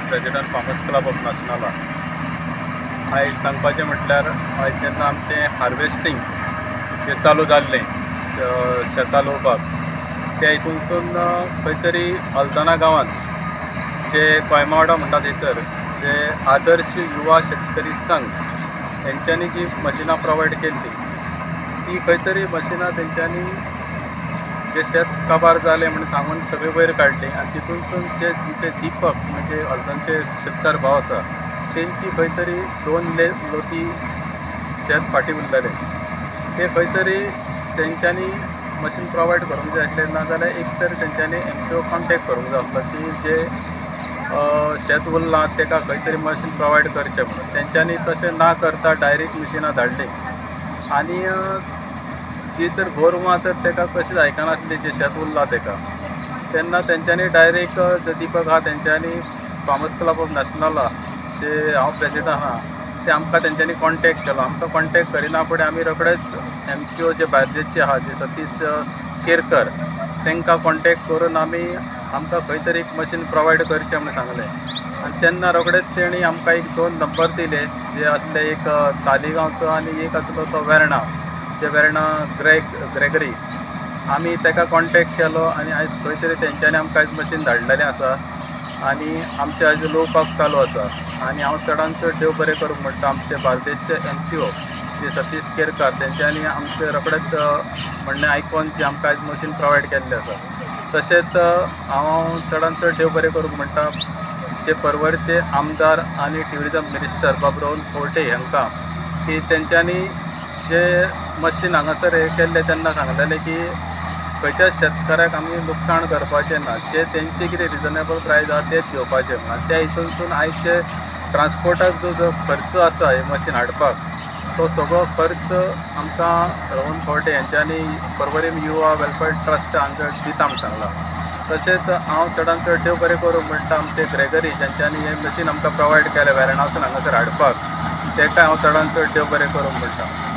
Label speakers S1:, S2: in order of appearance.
S1: President farmers club of नाशनला. आयज सांगपाचें म्हटल्यार आयज जेन्ना आमचें हार्वेस्टींग जें चालू जाल्लें शेतां लोवपाक, त्या हितूनसून खंय तरी अल्दोना गांवांत जे कोयमावाडा म्हणटा थंयसर जे आदर्श युवा शेतकरी संघ हेंच्यांनी जी मशिनां प्रोवायड केल्ली, ती खंय तरी मशिनां तेंच्यांनी जे शेत काबार जालें म्हणून सांगून सगळे वयर काडली आनी तितूनसून जे तुमचे दिपक म्हणजे अल्दोनचे शेतकार भाव आसा तेंची खंय तरी 2 लोती शेत फाटीं उरलेलें. ते खंय तरी तेंच्यांनी मशीन प्रोवायड करूंक जाय आसलें, नाजाल्यार एक तर तेंच्यांनी MCO कॉन्टेक्ट करूंक जाय आसलो की जे शेत उरलां ताका खंय तरी मशीन प्रोवायड करचें म्हणून. तेंच्यांनी तशें ना करता डायरेक्ट मशिनां धाडली आनी जी तर गोरवां तर ताका कशीच आयकनासली जे शेत उरलां ताका. तेन्ना तेंच्यांनी डायरेक्ट जो दिपक आहा तेंच्यांनी फार्मर्स क्लब ऑफ नाशनला जे हांव प्रेसिडेंट आहा ते आमकां तेंच्यांनी कॉन्टेक्ट केलो. आमकां कॉन्टेक्ट करिना फुडें आमी रोखडेच MCO जे बार्देसचे आहा जे सतीश केरकर तांकां कॉन्टेक्ट करून आमकां खंय तरी एक मशीन प्रोवायड करचें म्हणून सांगलें. आनी तेन्ना रोखडेच तेणी आमकां एक 2 नंबर दिले जे आसले, एक तालिगांवचो आनी एक आसलो तो वेर्णा, जे वेर्णा ग्रेगरी. आमी ताका कॉन्टेक्ट केलो आनी आयज खंय तरी तेंच्यांनी आमकां आयज मशीन धाडलेलें आसा आनी आमचें आयज लोवपाक चालू आसा. आनी हांव चडांत चड देव बरें करूंक म्हणटा आमचे बार्देसचे MCO जे सतीश केरकर तेंच्यांनी आमचें रोखडेंच म्हणणें आयकून जे आमकां आयज मशीन प्रोवायड केल्लें आसा. तशेंच हांव चडांत चड देव बरें करूंक म्हणटा जे परवरचे आमदार आनी ट्युरिजम मिनिस्टर बाब राहुल फोर्टे हांकां की तेंच्यांनी जे मशीन हांगासर हें केल्लें तेन्ना सांगलेलें की खंयच्याच शेतकाराक आमी लुकसाण करपाचें ना, जे तेंचे कितें रिजनेबल प्रायस आहा तेच घेवपाचें म्हणून. त्या हितूनसून आयज जे ट्रान्सपोर्टाक जो खर्च आसा हे मशीन हाडपाक तो सगळो खर्च आमकां राहुल फोर्टे हेंच्यांनी पर्वरी युवा वेलफेअर ट्रस्ट हांगा दिता म्हूण सांगलां. तशेंच हांव चडांत चड देव बरें करूंक म्हणटा आमचे ग्रेगरी जेंच्यांनी हें मशीन आमकां प्रोवायड केलें वेर्णासून हांगासर हाडपाक, ताका हांव चडांत चड देव बरें करूंक म्हणटा.